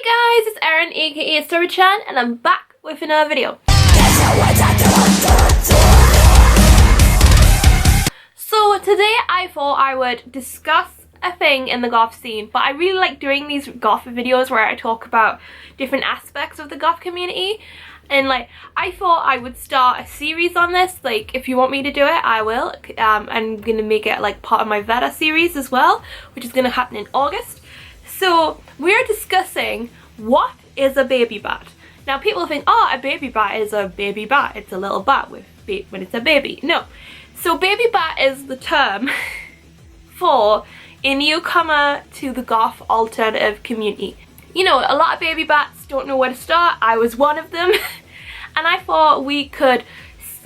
guys, it's Erin aka StrawberriChan and I'm back with another video. So today I thought I would discuss a thing in the goth scene, but I really like doing these goth videos where I talk about different aspects of the goth community, and like I thought I would start a series on this. Like if you want me to do it, I will. I'm gonna make it like part of my VEDA series as well, which is gonna happen in August. So we're discussing what is a baby bat. Now people think, oh, a baby bat is a baby bat. It's a little bat with when it's a baby. No. So baby bat is the term for a newcomer to the goth alternative community. You know, a lot of baby bats don't know where to start. I was one of them. And I thought we could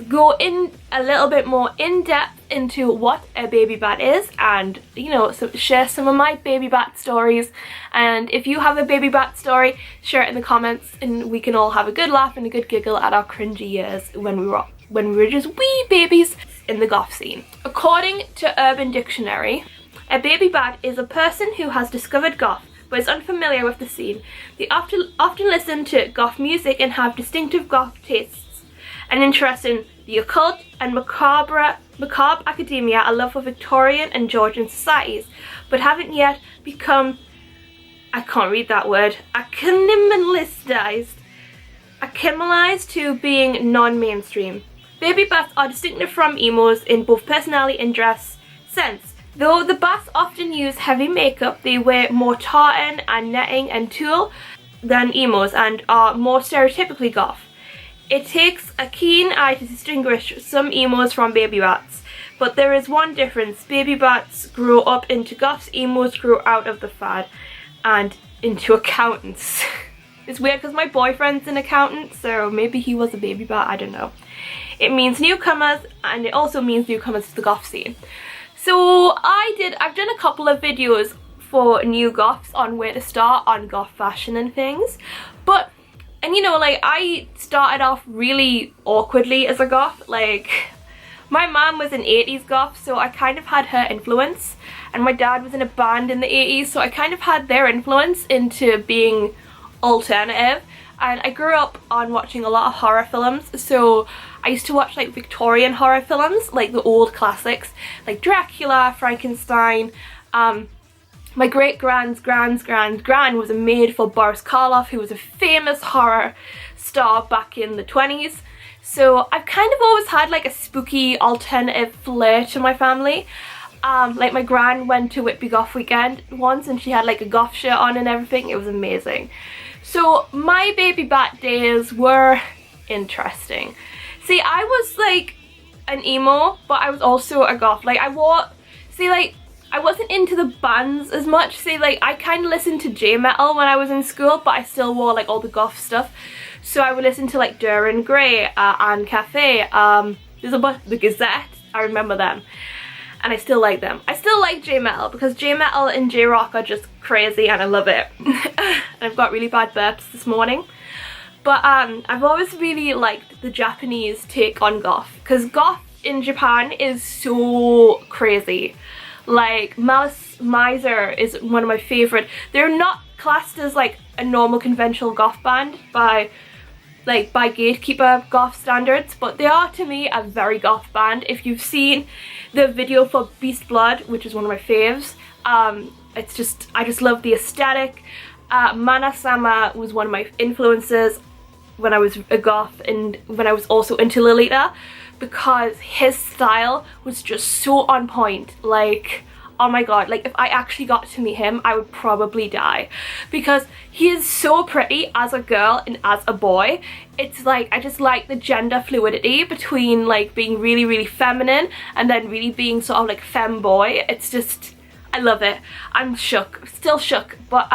go in a little bit more in depth into what a baby bat is, and you know, share some of my baby bat stories. And if you have a baby bat story, share it in the comments and we can all have a good laugh and a good giggle at our cringy years when we were just wee babies in the goth scene. According to Urban Dictionary, a baby bat is a person who has discovered goth but is unfamiliar with the scene. They often listen to goth music and have distinctive goth tastes, an interest in the occult and macabre academia, a love for Victorian and Georgian societies, but haven't yet become, I can't read that word, acclimatized to being non-mainstream. Baby bats are distinctive from emos in both personality and dress sense. Though the bats often use heavy makeup, they wear more tartan and netting and tulle than emos and are more stereotypically goth. It takes a keen eye to distinguish some emos from baby bats, but there is one difference. Baby bats grow up into goths, emos grow out of the fad and into accountants. It's weird because my boyfriend's an accountant, so maybe he was a baby bat, I don't know. It means newcomers, and it also means newcomers to the goth scene. So I've done a couple of videos for new goths on where to start on goth fashion and things, and you know, like I started off really awkwardly as a goth. Like my mom was an 80s goth, so I kind of had her influence, and my dad was in a band in the 80s, so I kind of had their influence into being alternative. And I grew up on watching a lot of horror films, so I used to watch like Victorian horror films, like the old classics, like Dracula, Frankenstein. My great-grand's gran was a maid for Boris Karloff, who was a famous horror star back in the 20s. So I've kind of always had like a spooky alternative flair to my family. Like my gran went to Whitby Goth Weekend once and she had like a goth shirt on and everything. It was amazing. So my baby bat days were interesting. See, I was like an emo, but I was also a goth. Like I wasn't into the bands as much. See, like I kind of listened to J-metal when I was in school, but I still wore like all the goth stuff. So I would listen to like Duran Gray, Anne Cafe, there's a bunch, the Gazette, I remember them. And I still like them. I still like J-metal because J-metal and J-rock are just crazy and I love it. And I've got really bad burps this morning. But I've always really liked the Japanese take on goth, because goth in Japan is so crazy. Like Malice Miser is one of my favorite. They're not classed as like a normal conventional goth band by gatekeeper goth standards, but they are to me a very goth band. If you've seen the video for Beast Blood, which is one of my faves, it's just, I just love the aesthetic. Mana-sama was one of my influences when I was a goth and when I was also into Lolita, because his style was just so on point. Like, oh my god, like if I actually got to meet him, I would probably die, because he is so pretty as a girl and as a boy. It's like, I just like the gender fluidity between like being really, really feminine and then really being sort of like femboy. It's just, I love it. I'm shook, still shook, but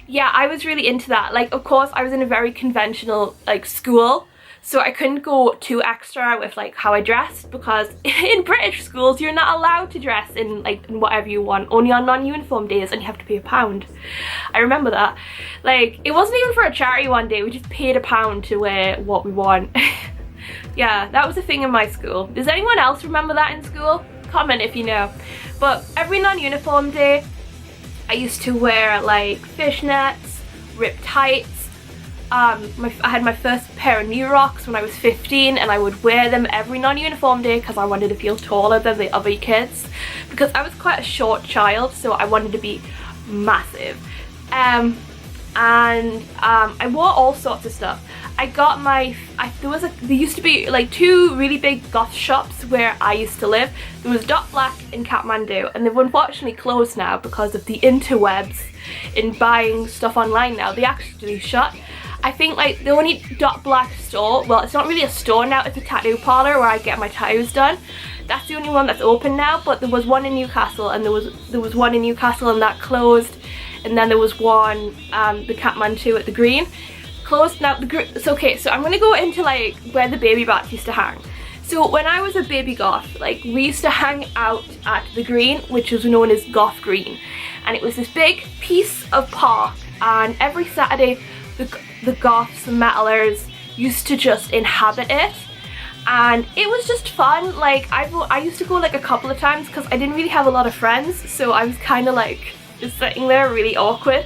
yeah, I was really into that. Like, of course, I was in a very conventional like school, so I couldn't go too extra with like how I dressed, because in British schools you're not allowed to dress in like in whatever you want, only on non-uniform days, and you have to pay £1. I remember that. Like, it wasn't even for a charity one day, we just paid £1 to wear what we want. Yeah, that was a thing in my school. Does anyone else remember that in school? Comment if you know. But every non-uniform day I used to wear like fishnets ripped tights. I had my first pair of New Rocks when I was 15, and I would wear them every non-uniform day because I wanted to feel taller than the other kids, because I was quite a short child, so I wanted to be massive. I wore all sorts of stuff. I got my, there used to be like 2 really big goth shops where I used to live. There was Dot Black in Kathmandu, and they've unfortunately closed now because of the interwebs in buying stuff online now. They actually shut. I think like the only Dot Black store, well, it's not really a store now, it's a tattoo parlor where I get my tattoos done. That's the only one that's open now, but there was one in Newcastle, and there was one in Newcastle and that closed. And then there was one, the Kathmandu at the Green, closed. Now it's okay, so I'm gonna go into like where the baby bats used to hang. So when I was a baby goth, like we used to hang out at the Green, which was known as Goth Green, and it was this big piece of park, and every Saturday the goths and metalers used to just inhabit it, and it was just fun. Like I used to go like a couple of times because I didn't really have a lot of friends, so I was kind of like just sitting there really awkward.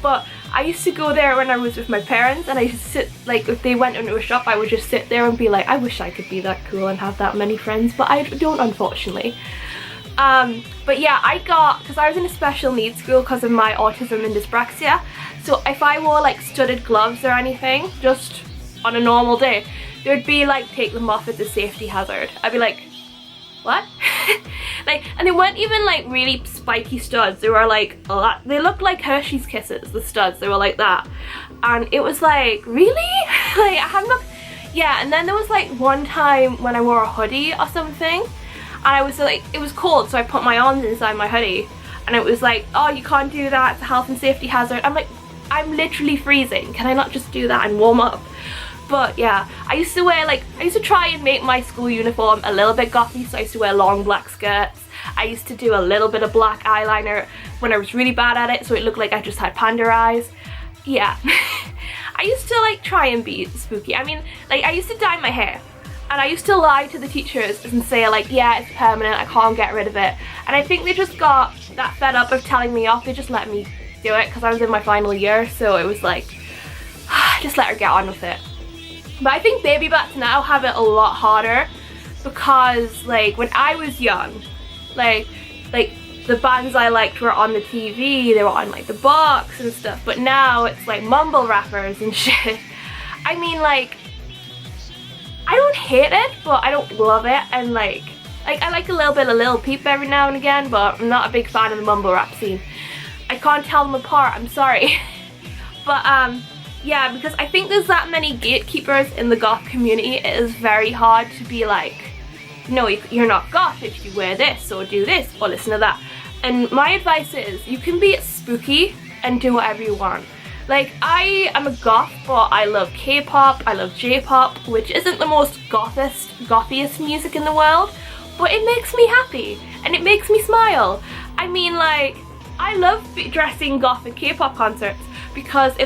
But I used to go there when I was with my parents, and I used to sit, like if they went into a shop, I would just sit there and be like, I wish I could be that cool and have that many friends, but I don't, unfortunately. But yeah, because I was in a special needs school because of my autism and dyspraxia, so if I wore like studded gloves or anything just on a normal day, there'd be like, take them off, as a safety hazard. I'd be like, what? Like, and they weren't even like really spiky studs. They were like, they looked like Hershey's Kisses, the studs. They were like that, and it was like, really? Like, I haven't looked. Yeah. And then there was like one time when I wore a hoodie or something, and I was like, it was cold, so I put my arms inside my hoodie, and it was like, oh, you can't do that, it's a health and safety hazard. I'm like, I'm literally freezing, can I not just do that and warm up? But yeah, I used to try and make my school uniform a little bit gothy, so I used to wear long black skirts. I used to do a little bit of black eyeliner when I was really bad at it, so it looked like I just had panda eyes. Yeah. I used to like try and be spooky. I mean, like I used to dye my hair, and I used to lie to the teachers and say like, yeah, it's permanent, I can't get rid of it. And I think they just got that fed up of telling me off. They just let me do it because I was in my final year, so it was like, just let her get on with it. But I think baby bats now have it a lot harder, because like when I was young, like the bands I liked were on the TV, they were on like the box and stuff, but now it's like mumble rappers and shit. I mean, like, I don't hate it, but I don't love it, and like I like a little bit of Lil Peep every now and again, but I'm not a big fan of the mumble rap scene. I can't tell them apart, I'm sorry. But yeah, because I think there's that many gatekeepers in the goth community, it is very hard to be like, no, you're not goth if you wear this or do this or listen to that. And my advice is, you can be spooky and do whatever you want. Like, I am a goth, but I love K-pop, I love J-pop, which isn't the most gothiest music in the world, but it makes me happy and it makes me smile. I mean, like, I love dressing goth at K-pop concerts, because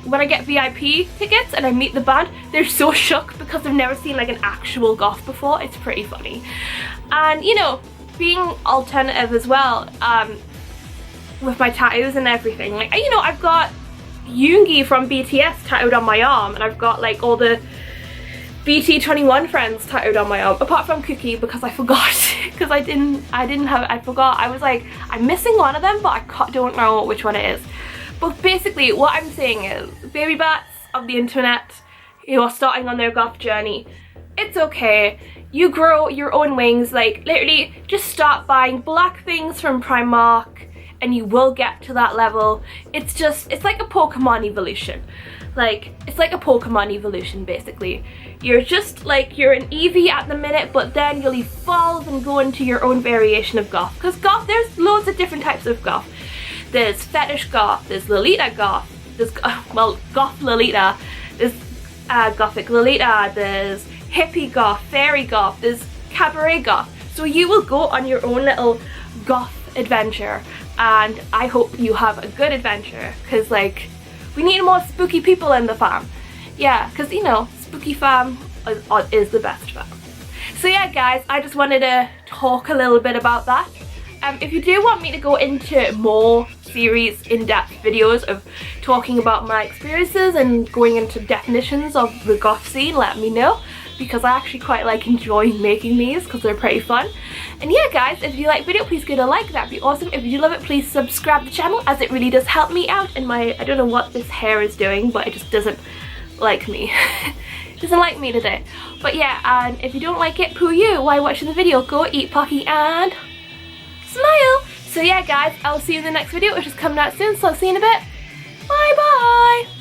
when I get VIP tickets and I meet the band, they're so shook because they've never seen like an actual goth before. It's pretty funny. And you know, being alternative as well, with my tattoos and everything, like, you know, I've got Yoongi from BTS tattooed on my arm, and I've got like all the BT21 friends tattooed on my arm, apart from Cookie, because I forgot, because I forgot. I was like, I'm missing one of them, but I don't know which one it is. But basically what I'm saying is, baby bats of the internet who are starting on their goth journey, it's okay. You grow your own wings. Like, literally just start buying black things from Primark and you will get to that level. It's like a Pokemon evolution. Like, it's like a Pokemon evolution basically. You're just like, you're an Eevee at the minute, but then you'll evolve and go into your own variation of goth. Because goth, there's loads of different types of goth. There's fetish goth, there's Lolita goth, there's, well, goth Lolita, there's gothic Lolita, there's hippie goth, fairy goth, there's cabaret goth. So you will go on your own little goth adventure, and I hope you have a good adventure, because like, we need more spooky people in the fam. Yeah, because you know, spooky fam is the best fam. So yeah guys, I just wanted to talk a little bit about that. If you do want me to go into more series in-depth videos of talking about my experiences and going into definitions of the goth scene, let me know, because I actually quite like enjoying making these because they're pretty fun. And yeah guys, if you like the video, please give it a like, that'd be awesome. If you do love it, please subscribe to the channel, as it really does help me out. And I don't know what this hair is doing, but it just doesn't like me. It doesn't like me today. But yeah, and if you don't like it, poo you, while watching the video, go eat Pocky and smile. So yeah guys, I'll see you in the next video, which is coming out soon, so I'll see you in a bit. Bye bye.